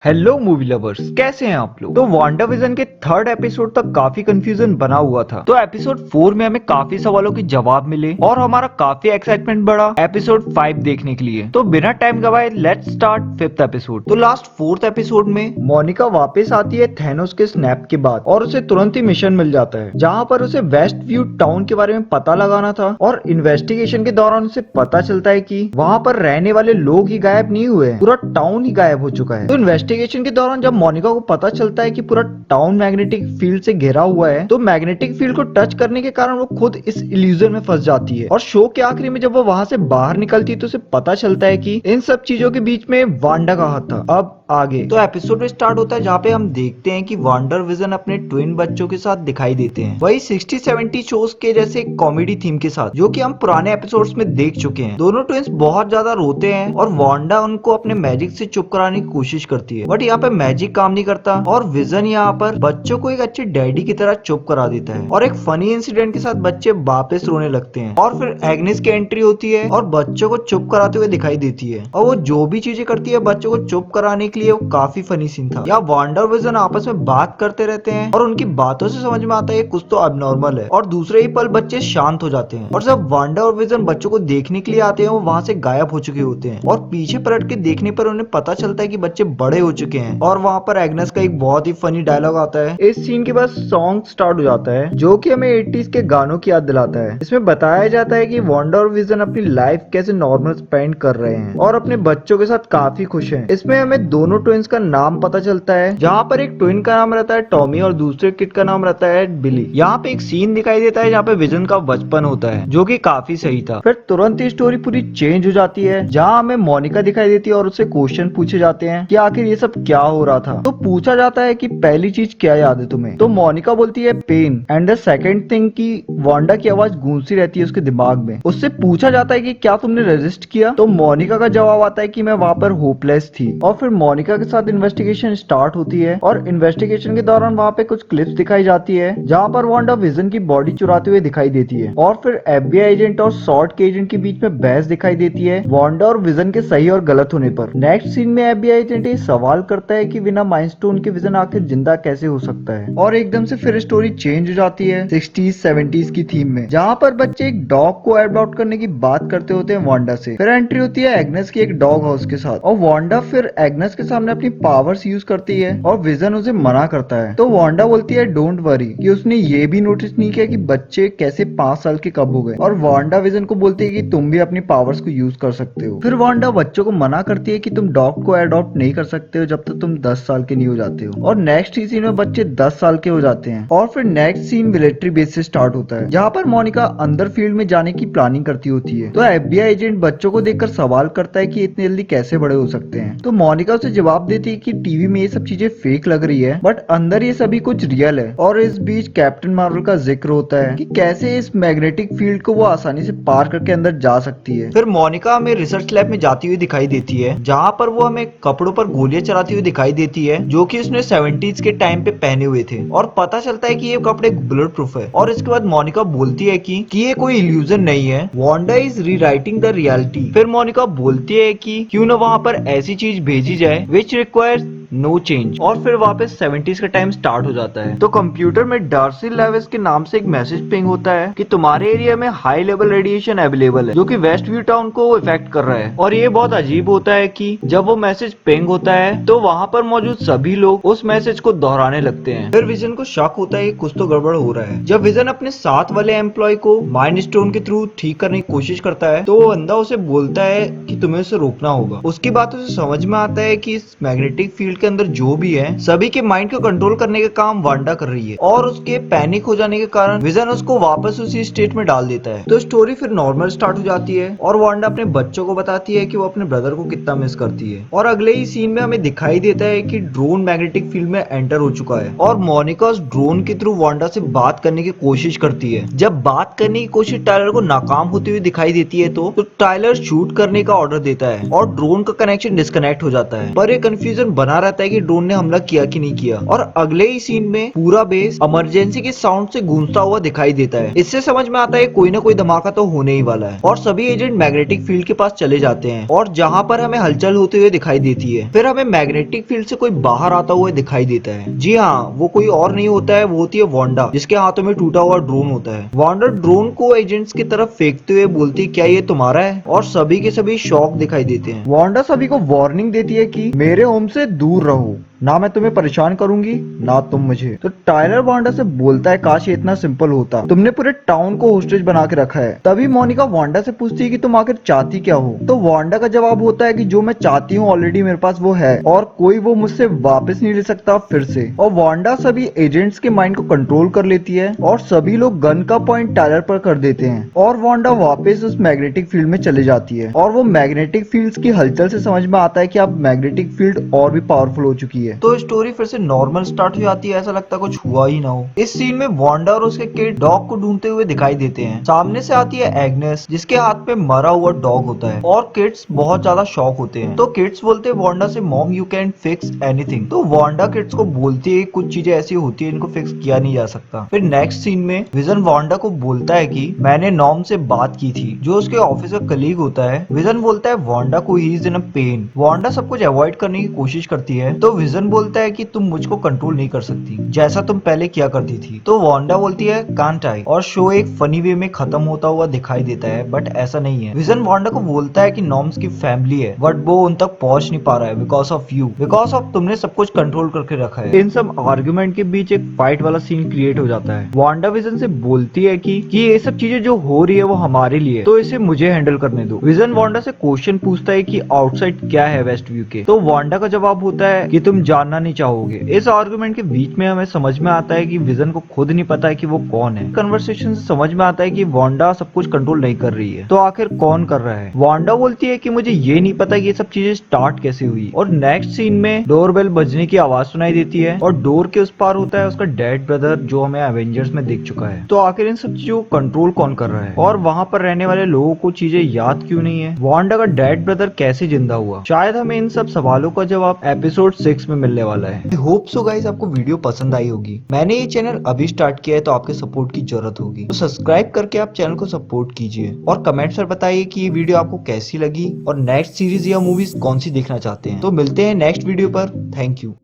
Hello movie lovers, कैसे हैं आप लोग। तो वांडा विजन के थर्ड एपिसोड तक काफी कंफ्यूजन बना हुआ था। तो एपिसोड 4 में हमें काफी सवालों के जवाब मिले और हमारा काफी एक्साइटमेंट बढ़ा एपिसोड 5 देखने के लिए। तो बिना टाइम गवाए लेट्स स्टार्ट फिफ्थ एपिसोड। तो लास्ट फोर्थ एपिसोड में मोनिका वापस आती है थैनोस के स्नैप के बाद और उसे तुरंत ही मिशन मिल जाता है जहाँ पर उसे वेस्ट व्यू टाउन के बारे में पता लगाना था। और इन्वेस्टिगेशन के दौरान उसे पता चलता है कि वहाँ पर रहने वाले लोग ही गायब नहीं हुए, पूरा टाउन ही गायब हो चुका है। तो इन्वेस्टिगेशन के दौरान जब मोनिका को पता चलता है कि पूरा टाउन मैग्नेटिक फील्ड से घिरा हुआ है, तो मैग्नेटिक फील्ड को टच करने के कारण वो खुद इस इल्यूजन में फंस जाती है। और शो के आखिरी में जब वो वहां से बाहर निकलती है तो उसे पता चलता है कि इन सब चीजों के बीच में वांडा का हाथ था। अब आगे तो एपिसोड स्टार्ट होता है जहाँ पे हम देखते हैं कि वंडर विजन अपने ट्विन बच्चों के साथ दिखाई देते हैं, वही 60-70 शोज के जैसे कॉमेडी थीम के साथ, जो कि हम पुराने एपिसोड्स में देख चुके हैं। दोनों ट्विंस बहुत ज्यादा रोते हैं और वांडा उनको अपने मैजिक से चुप कराने की कोशिश करती है, बट यहाँ पे मैजिक काम नहीं करता और विजन यहाँ पर बच्चों को एक अच्छे डैडी की तरह चुप करा देता है। और एक फनी इंसिडेंट के साथ बच्चे वापस रोने लगते हैं और फिर एग्निस की एंट्री होती है और बच्चों को चुप कराते हुए दिखाई देती है। और वो जो भी चीजें करती है बच्चों को चुप कराने के लिए, वो काफी फनी सीन था। यहाँ वांडा और विजन आपस में बात करते रहते हैं और उनकी बातों से समझ में आता है कुछ तो अबनॉर्मल है, और दूसरे ही पल बच्चे शांत हो जाते हैं। और जब वांडा और विजन बच्चों को देखने के लिए आते हैं, वो वहां से गायब हो चुके होते हैं और पीछे पलट के देखने पर उन्हें पता चलता है कि बच्चे बड़े हो चुके हैं। और वहां पर एग्नेस का एक बहुत ही फनी डायलॉग आता है। इस सीन के बाद सॉन्ग स्टार्ट हो जाता है जो कि हमें 80s के गानों की याद दिलाता है। इसमें बताया जाता है कि वांडा और विजन अपनी लाइफ कैसे नॉर्मल स्पेंड कर रहे हैं और अपने बच्चों के साथ काफी खुश हैं। इसमें हमें दोनों ट्विंस का नाम पता चलता है, जहाँ पर एक ट्विन का नाम रहता है टॉमी और दूसरे किड का नाम रहता है बिली। यहाँ पे एक सीन दिखाई देता है जहाँ पे विजन का बचपन होता है, जो कि काफी सही था। फिर तुरंत ही स्टोरी पूरी चेंज हो जाती है, जहाँ हमें मोनिका दिखाई देती है और उससे क्वेश्चन पूछे जाते हैं कि आखिर ये सब क्या हो रहा था। तो पूछा जाता है कि पहली चीज क्या याद है तुम्हें। तो मोनिका बोलती है pen, and the second thing कि वांडा की आवाज गूंजती रहती है उसके दिमाग में। उससे पूछा जाता है कि क्या तुमने रेजिस्ट किया। तो मोनिका का जवाब आता है कि मैं वहां पर होपलेस थी। और फिर मोनिका के साथ इन्वेस्टिगेशन स्टार्ट होती है और इन्वेस्टिगेशन के दौरान वहां पे कुछ क्लिप्स दिखाई जाती है जहां पर वांडा विजन की बॉडी चुराते हुए दिखाई देती है। और फिर एफबीआई एजेंट और सॉर्ट के एजेंट के बीच में बहस दिखाई देती है वांडा और विजन के सही और गलत होने पर। नेक्स्ट सीन में एफबीआई एजेंट ये सवाल करता है कि बिना माइंडस्टोन के विजन आखिर जिंदा कैसे हो सकता है। और एकदम से फिर स्टोरी चेंज हो जाती है 60s-70s की थीम में, जहां पर बच्चे एक डॉग को एडॉप्ट करने की बात करते होते हैं वांडा से। फिर एंट्री होती है एग्नेस की एक डॉग हाउस के साथ और वांडा फिर एग्नेस के सामने अपनी पावर्स यूज करती है और विजन उसे मना करता है। तो वांडा बोलती है डोंट वरी, कि उसने ये भी नोटिस नहीं किया कि बच्चे कैसे 5 साल के कब हो गए। और वांडा विजन को बोलती है कि तुम भी अपनी पावर्स को यूज कर सकते हो। फिर वांडा बच्चों को मना करती है कि तुम डॉग को एडॉप्ट नहीं कर सकते हो जब तक तुम 10 साल के नहीं हो जाते हो। और नेक्स्ट ही सीन में बच्चे 10 साल के हो जाते हैं। और फिर नेक्स्ट सीन मिलिट्री बेस से स्टार्ट होता है, जहाँ पर मोनिका अंदर फील्ड में जाने की प्लानिंग करती होती है। तो एफबीआई एजेंट बच्चों को देखकर सवाल करता है कि इतने जल्दी कैसे बड़े हो सकते हैं। तो मोनिका उसे जवाब देती है कि टीवी में ये सब चीजें फेक लग रही है, बट अंदर ये सभी कुछ रियल है। और इस बीच कैप्टन मार्वल का जिक्र होता है कि कैसे इस मैग्नेटिक फील्ड को वो आसानी से पार करके अंदर जा सकती है। फिर मोनिका हमें रिसर्च लैब में जाती हुई दिखाई देती है, जहाँ पर वो हमें कपड़ों पर गोलियां चलाती हुई दिखाई देती है, जो कि उसने 70s के टाइम पे पहने हुए थे। और पता चलता है कि ये कपड़े बुलेट प्रूफ है। और इसके बाद मोनिका बोलती है कि ये कोई इल्यूजन नहीं है, Wanda is rewriting the reality. फिर मोनिका बोलती है कि क्यों ना वहां पर ऐसी चीज भेजी जाए विच रिक्वायर्स नो चेंज। और फिर वापस 70s का टाइम स्टार्ट हो जाता है। तो कंप्यूटर में डार्सी लेविस के नाम से एक मैसेज पिंग होता है कि तुम्हारे एरिया में हाई लेवल रेडिएशन अवेलेबल है, जो कि वेस्ट व्यू टाउन को इफेक्ट कर रहा है। और ये बहुत अजीब होता है कि जब वो मैसेज पिंग होता है तो वहां पर मौजूद सभी लोग उस मैसेज को दोहराने लगते हैं। फिर विजन को शक होता है कि कुछ तो गड़बड़ हो रहा है। जब विजन अपने साथ वाले एम्प्लॉय को माइंड स्टोन के थ्रू ठीक करने की कोशिश करता है, तो वो बंदा उसे बोलता है कि तुम्हें उसे रोकना होगा। उसकी बातों से समझ में आता है कि इस मैग्नेटिक फील्ड के अंदर जो भी है, सभी के माइंड को कंट्रोल करने का काम वांडा कर रही है। और उसके पैनिक हो जाने के कारण विजन उसको वापस उसी स्टेट में डाल देता है। तो स्टोरी फिर नॉर्मल स्टार्ट हो जाती है और वांडा अपने बच्चों को बताती है कि वो अपने ब्रदर को कितना मिस करती है। और अगले ही सीन में हमें दिखाई देता है कि ड्रोन मैग्नेटिक फील्ड में एंटर हो चुका है और मोनिका उस ड्रोन के थ्रू वांडा से बात करने की कोशिश करती है। जब बात करने की कोशिश टायलर को नाकाम होती हुई दिखाई देती है, तो टायलर शूट करने का ऑर्डर देता है और ड्रोन का कनेक्शन डिस्कनेक्ट हो जाता है। पर ये कंफ्यूजन बना रहता है कि ड्रोन ने हमला किया कि नहीं किया, और अगले ही सीन में पूरा बेस इमरजेंसी के साउंड से गूंजता हुआ दिखाई देता है। इससे समझ में आता है कोई ना कोई धमाका तो होने ही वाला है, और सभी एजेंट मैग्नेटिक फील्ड के पास चले जाते हैं और जहां पर हमें हलचल होते हुए दिखाई देती है। फिर हमें मैग्नेटिक फील्ड से कोई बाहर आता हुआ दिखाई देता है। जी हाँ, वो कोई और नहीं होता है, वो होती है वांडा, जिसके हाथों में टूटा हुआ ड्रोन होता है। वांडा ड्रोन को एजेंट्स की तरफ फेंकते हुए बोलती है, क्या ये तुम्हारा है? और सभी के सभी शॉक दिखाई देते हैं। वांडा सभी को वार्निंग देती है कि मेरे होम से दूर रहो, ना मैं तुम्हें परेशान करूंगी ना तुम मुझे। तो टायलर वांडा से बोलता है, काश ये इतना सिंपल होता, तुमने पूरे टाउन को होस्टेज बना के रखा है। तभी मोनिका वांडा से पूछती है कि तुम आखिर चाहती क्या हो? तो वांडा का जवाब होता है कि जो मैं चाहती हूँ ऑलरेडी मेरे पास वो है, और कोई वो मुझसे वापस नहीं ले सकता फिर से। और वांडा सभी एजेंट्स के माइंड को कंट्रोल कर लेती है और सभी लोग गन का पॉइंट टायलर पर कर देते हैं, और वांडा वापस उस मैग्नेटिक फील्ड में चले जाती है। और वो मैग्नेटिक फील्ड्स की हलचल से समझ में आता है कि अब मैग्नेटिक फील्ड और भी पावरफुल हो चुकी है। तो स्टोरी फिर से नॉर्मल स्टार्ट हो जाती है, ऐसा लगता है कुछ हुआ ही ना हो। इस सीन में वांडा और उसके किड डॉग को ढूंढते हुए दिखाई देते हैं। सामने से आती है एग्नेस, जिसके हाथ में मरा हुआ डॉग होता है, और किड्स बहुत ज्यादा शॉक होते हैं। तो किड्स बोलते हैं वांडा से, mom you can fix anything. तो वांडा किड्स को बोलती है कुछ चीजें ऐसी होती है इनको फिक्स किया नहीं जा सकता। फिर नेक्स्ट सीन में विजन वांडा को बोलता है कि मैंने नॉम से बात की थी, जो उसके ऑफिस का कलीग होता है। विजन बोलता है वांडा को he is in a pain. Wanda सब कुछ अवॉइड करने की कोशिश करती है, तो विजन बोलता है कि तुम मुझको कंट्रोल नहीं कर सकती जैसा तुम पहले किया करती थी। तो वांडा बोलती है कांट आई, और शो एक फनी वे में खत्म होता हुआ दिखाई देता है, बट ऐसा नहीं है। विजन वांडा को बोलता है कि नॉर्म्स की फैमिली है, बट वो उन तक पहुंच नहीं पा रहा है because of you, because of तुमने सब कुछ कंट्रोल करके रखा है। इन सब आर्ग्यूमेंट के बीच एक फाइट वाला सीन क्रिएट हो जाता है। वांडा विजन से बोलती है कि ये सब चीजें जो हो रही है वो हमारे लिए, तो इसे मुझे हैंडल करने दो। विजन वांडा से क्वेश्चन पूछता है कि आउटसाइड क्या है वेस्ट व्यू के, तो वांडा का जवाब होता है कि तुम जानना नहीं चाहोगे। इस आर्गुमेंट के बीच में हमें समझ में आता है कि विजन को खुद नहीं पता है कि वो कौन है। कन्वर्सेशन से समझ में आता है कि वांडा सब कुछ कंट्रोल नहीं कर रही है, तो आखिर कौन कर रहा है? वांडा बोलती है कि मुझे ये नहीं पता कि ये सब चीजें स्टार्ट कैसे हुई। और नेक्स्ट सीन में डोरबेल बजने की आवाज सुनाई देती है, और डोर के उस पार होता है उसका डेड ब्रदर, जो हमें एवेंजर्स में दिख चुका है। तो आखिर इन सब चीजों को कंट्रोल कौन कर रहा है, और वहां पर रहने वाले लोगों को चीजें याद क्यों नहीं है? वांडा का डेड ब्रदर कैसे जिंदा हुआ? शायद हमें इन सब सवालों का जवाब एपिसोड 6 में मिलने वाला है। आई होप सो गाइस आपको वीडियो पसंद आई होगी। मैंने ये चैनल अभी स्टार्ट किया है, तो आपके सपोर्ट की जरूरत होगी, तो सब्सक्राइब करके आप चैनल को सपोर्ट कीजिए, और कमेंट्स पर बताइए कि ये वीडियो आपको कैसी लगी और नेक्स्ट सीरीज या मूवीज कौन सी देखना चाहते हैं। तो मिलते हैं नेक्स्ट वीडियो पर। Thank you.